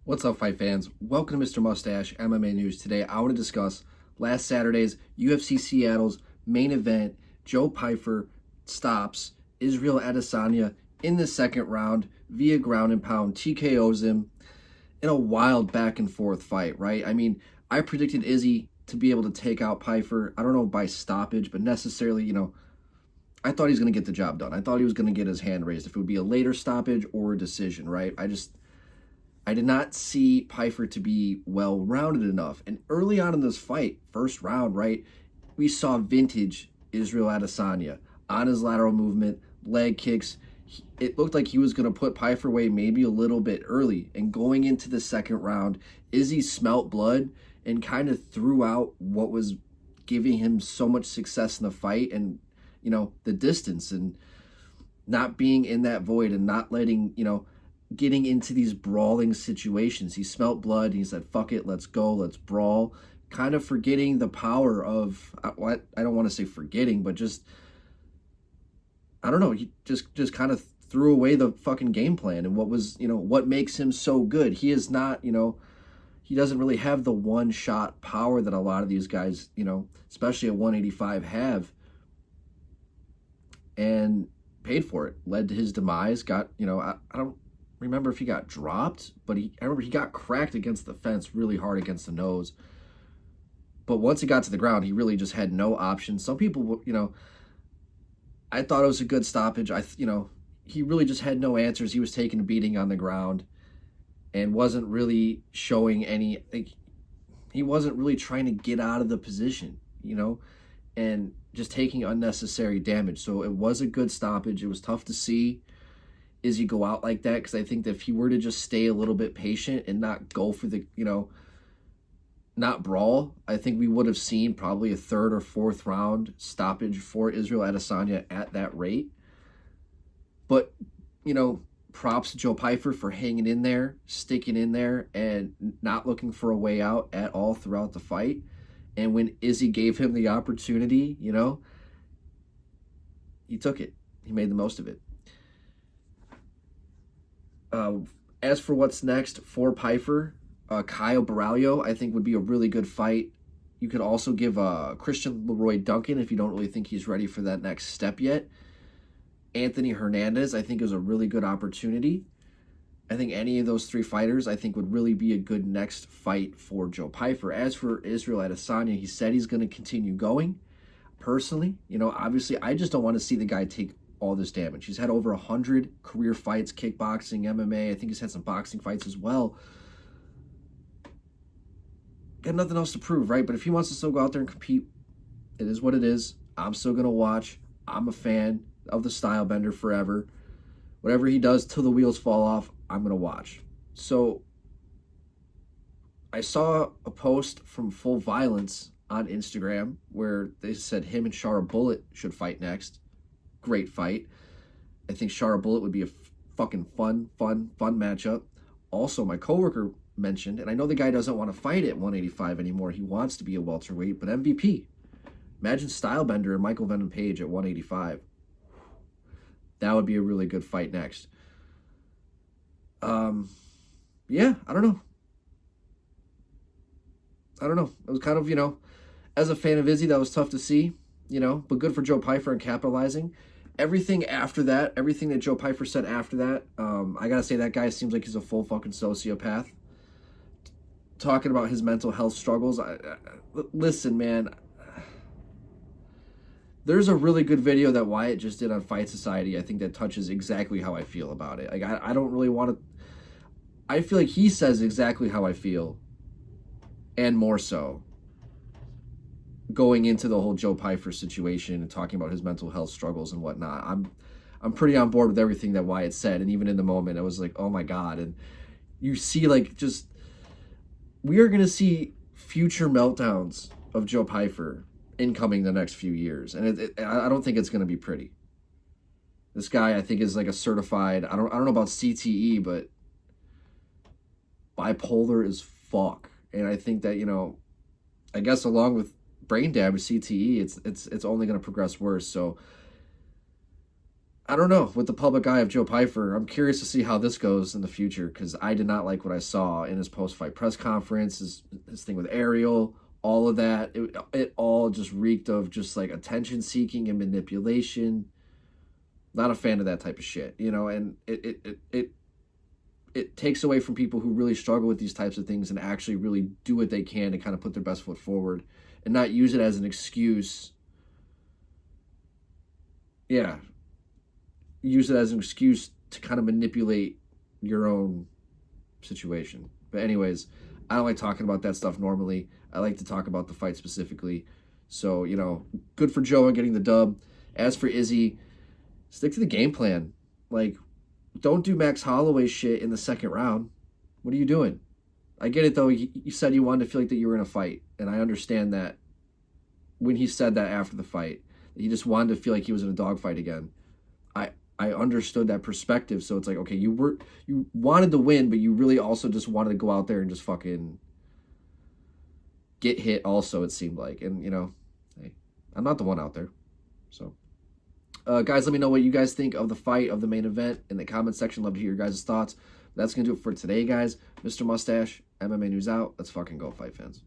What's up, fight fans? Welcome to Mr. Mustache MMA News. Today, I want to discuss last Saturday's UFC Seattle's main event. Joe Pyfer stops Israel Adesanya in the second round via ground and pound, TKOs him in a wild back and forth fight, right? I mean, I predicted Izzy to be able to take out Pyfer. I don't know by stoppage, but necessarily, I thought he was going to get the job done. I thought he was going to get his hand raised. If it would be a later stoppage or a decision, right? I did not see Pyfer to be well-rounded enough. And early on in this fight, first round, right, we saw vintage Israel Adesanya on his lateral movement, leg kicks. It looked like he was going to put Pyfer away maybe a little bit early. And going into the second round, Izzy smelt blood and kind of threw out what was giving him so much success in the fight and, the distance and not being in that void and not letting, getting into these brawling situations. He smelt blood. He said, fuck it, let's go, let's brawl. Kind of forgetting the power of, what I don't want to say forgetting, but just, I don't know, he just kind of threw away the fucking game plan and what was, what makes him so good. He is not, he doesn't really have the one-shot power that a lot of these guys, especially at 185 have. And paid for it. Led to his demise. Got, I don't remember if he got dropped, but I remember he got cracked against the fence really hard against the nose. But once he got to the ground, he really just had no options. Some people, I thought it was a good stoppage. He really just had no answers. He was taking a beating on the ground and wasn't really showing any, he wasn't really trying to get out of the position, and just taking unnecessary damage. So it was a good stoppage. It was tough to see Izzy go out like that, because I think that if he were to just stay a little bit patient and not go for the, not brawl, I think we would have seen probably a third or fourth round stoppage for Israel Adesanya at that rate. But, props to Joe Pyfer for hanging in there, sticking in there, and not looking for a way out at all throughout the fight. And when Izzy gave him the opportunity, he took it. He made the most of it. As for what's next for Pyfer, Kyle Baralho, I think, would be a really good fight. You could also give Christian Leroy Duncan if you don't really think he's ready for that next step yet. Anthony Hernandez, I think, is a really good opportunity. I think any of those three fighters, I think, would really be a good next fight for Joe Pyfer. As for Israel Adesanya, he said he's going to continue going. Personally, obviously, I just don't want to see the guy take all this damage. He's had over 100 career fights, kickboxing, MMA. I think he's had some boxing fights as well. Got nothing else to prove, right? But if he wants to still go out there and compete, it is what it is. I'm still going to watch. I'm a fan of the style bender forever. Whatever he does till the wheels fall off, I'm going to watch. So I saw a post from Full Violence on Instagram where they said him and Shara Bullet should fight next. Great fight. I think Shara Bullet would be a fucking fun matchup. Also, my coworker mentioned, and I know the guy doesn't want to fight at 185 anymore. He wants to be a welterweight, but MVP. Imagine Stylebender and Michael Venom Page at 185. That would be a really good fight next. Yeah, I don't know. It was kind of, as a fan of Izzy, that was tough to see, but good for Joe Pyfer and capitalizing. Everything after that, everything that Joe Pyfer said after that, I gotta say that guy seems like he's a full fucking sociopath. Talking about his mental health struggles. Listen, man. There's a really good video that Wyatt just did on Fight Society, I think, that touches exactly how I feel about it. Like, I don't really want to... I feel like he says exactly how I feel, and more so, going into the whole Joe Pyfer situation and talking about his mental health struggles and whatnot. I'm pretty on board with everything that Wyatt said, and even in the moment, I was like, oh my God. And you see, we are going to see future meltdowns of Joe Pyfer incoming the next few years, and I don't think it's going to be pretty. This guy, I think, is like a certified, I don't know about CTE, but bipolar as fuck. And I think that, I guess along with brain damage, CTE, it's only going to progress worse. So I don't know, with the public eye of Joe Pyfer, I'm curious to see how this goes in the future because I did not like what I saw in his post-fight press conference, his thing with Ariel, all of that. It all just reeked of just like attention seeking and manipulation. Not a fan of that type of shit, you know, and it takes away from people who really struggle with these types of things and actually really do what they can to kind of put their best foot forward and not use it as an excuse. Yeah, use it as an excuse to kind of manipulate your own situation. But anyways, I don't like talking about that stuff normally. I like to talk about the fight specifically. So, you know, good for Joe on getting the dub. As for Izzy, stick to the game plan. Like, don't do Max Holloway shit in the second round. What are you doing? I get it though. You said you wanted to feel like that you were in a fight, and I understand that when he said that after the fight, he just wanted to feel like he was in a dogfight again. I understood that perspective. So it's like, okay, you wanted to win, but you really also just wanted to go out there and just fucking get hit also, it seemed like. And, you know, hey, I'm not the one out there. So, guys, let me know what you guys think of the fight, of the main event in the comment section. Love to hear your guys' thoughts. That's going to do it for today, guys. Mr. Mustache, MMA News out. Let's fucking go, fight fans.